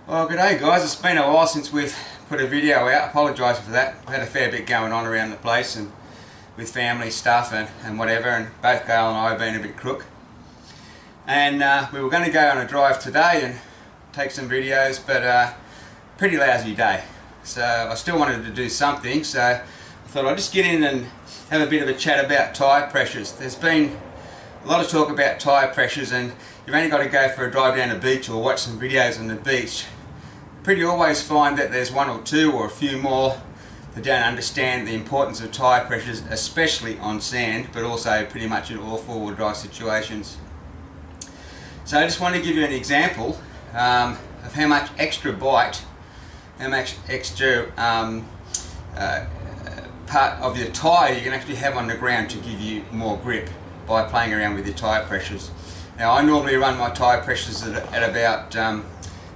Well, good day guys. It's been a while since we've put a video out. Apologise for that. We've had a fair bit going on around the place and with family stuff and whatever, and both Gail and I have been a bit crook. And we were going to go on a drive today and take some videos, but pretty lousy day. So I still wanted to do something, so I thought I'd just get in and have a bit of a chat about tyre pressures. There's been a lot of talk about tyre pressures, and you've only got to go for a drive down the beach or watch some videos on the beach. Pretty always find that there's one or two or a few more that don't understand the importance of tyre pressures, especially on sand, but also pretty much in all four-wheel drive situations. So I just want to give you an example of how much extra bite, how much extra part of your tyre you can actually have on the ground to give you more grip by playing around with your tyre pressures. Now I normally run my tyre pressures at about,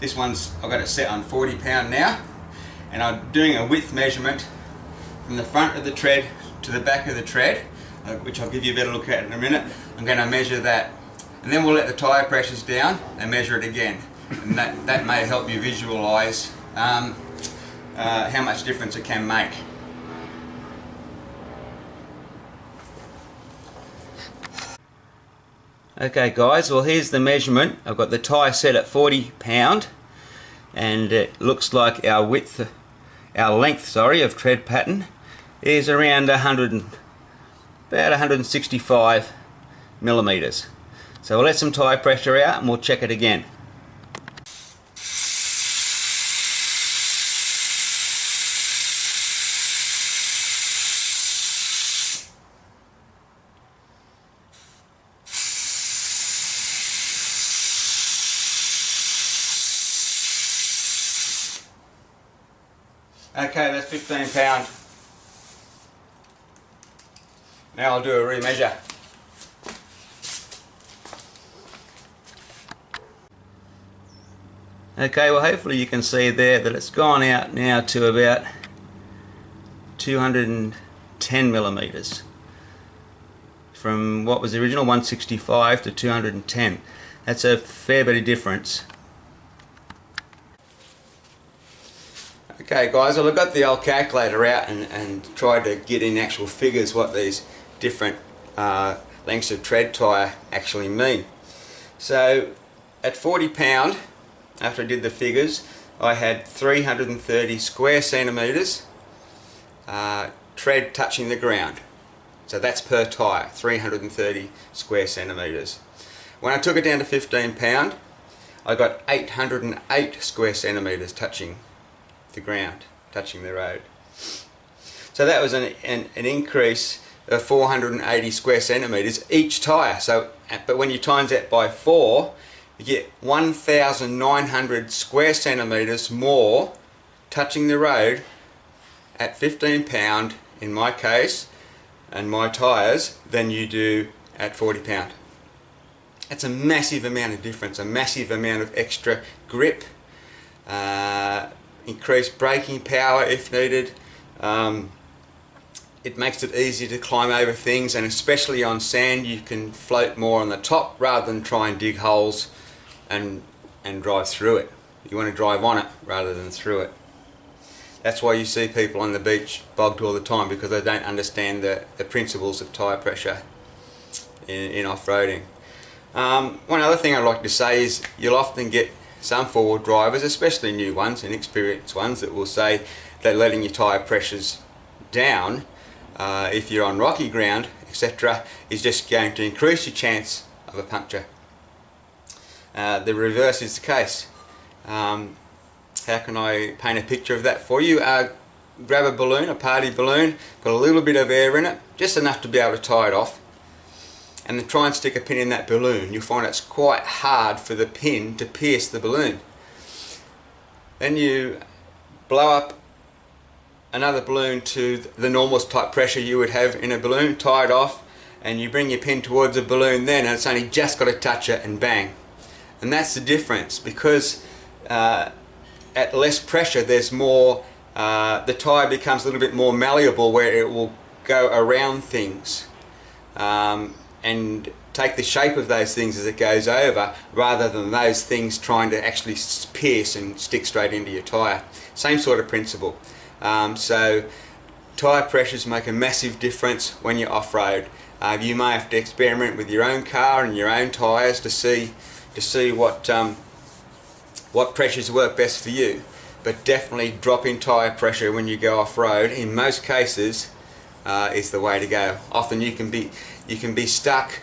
this one's, I've got it set on 40 pound now, and I'm doing a width measurement from the front of the tread to the back of the tread, which I'll give you a better look at in a minute. I'm going to measure that, and then we'll let the tyre pressures down and measure it again, and that may help you visualise how much difference it can make. Okay guys, well here's the measurement. I've got the tyre set at 40 pound, and it looks like our length of tread pattern is around about 165 millimeters. So we'll let some tyre pressure out and we'll check it again. Okay, that's 15 pound. Now I'll do a remeasure. Okay, well hopefully you can see there that it's gone out now to about 210 millimeters. From what was the original 165 to 210. That's a fair bit of difference. Okay guys, well I've got the old calculator out and tried to get in actual figures what these different lengths of tread tyre actually mean. So at 40 pound, after I did the figures, I had 330 square centimetres tread touching the ground. So that's per tyre, 330 square centimetres. When I took it down to 15 pound, I got 808 square centimetres touching the ground, touching the road. So that was an increase of 480 square centimetres each tyre. So, but when you times that by 4, you get 1,900 square centimetres more touching the road at 15 pound in my case and my tyres than you do at 40 pound. That's a massive amount of difference, a massive amount of extra grip, increased braking power if needed. It makes it easier to climb over things, and especially on sand you can float more on the top rather than try and dig holes and drive through it. You want to drive on it rather than through it. That's why you see people on the beach bogged all the time, because they don't understand the principles of tyre pressure in off-roading. One other thing I'd like to say is you'll often get some four-wheel drivers, especially new ones, inexperienced ones, that will say that letting your tyre pressures down if you're on rocky ground, etc., is just going to increase your chance of a puncture. The reverse is the case. How can I paint a picture of that for you? Grab a balloon, a party balloon, got a little bit of air in it, just enough to be able to tie it off, and then try and stick a pin in that balloon. You'll find it's quite hard for the pin to pierce the balloon. Then you blow up another balloon to the normal type pressure you would have in a balloon, tie it off, and you bring your pin towards the balloon then, and it's only just got to touch it and bang. And that's the difference, because at less pressure there's more, the tyre becomes a little bit more malleable, where it will go around things. And take the shape of those things as it goes over, rather than those things trying to actually pierce and stick straight into your tyre. Same sort of principle. So tyre pressures make a massive difference when you're off-road. You may have to experiment with your own car and your own tyres to see what pressures work best for you. But definitely dropping tyre pressure when you go off-road, in most cases, is the way to go. Often you can be stuck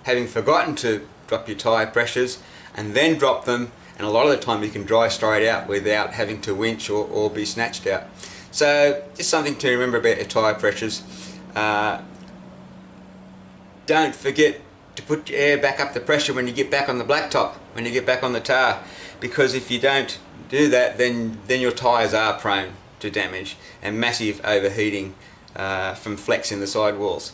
having forgotten to drop your tyre pressures and then drop them, and a lot of the time you can dry straight out without having to winch or be snatched out. So just something to remember about your tyre pressures. Don't forget to put your air back up the pressure when you get back on the blacktop, when you get back on the tar, because if you don't do that, then your tyres are prone to damage and massive overheating from flex in the sidewalls.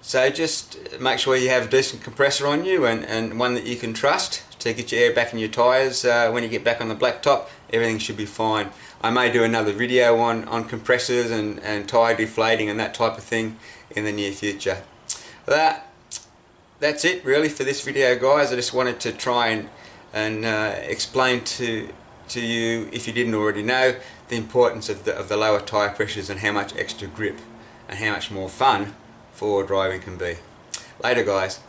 So just make sure you have a decent compressor on you, and one that you can trust to get your air back in your tyres. When you get back on the blacktop, everything should be fine. I may do another video on compressors and tyre deflating and that type of thing in the near future. That's it really for this video, guys. I just wanted to try and explain to you, if you didn't already know, the importance of the lower tyre pressures and how much extra grip and how much more fun four-wheel driving can be. Later, guys.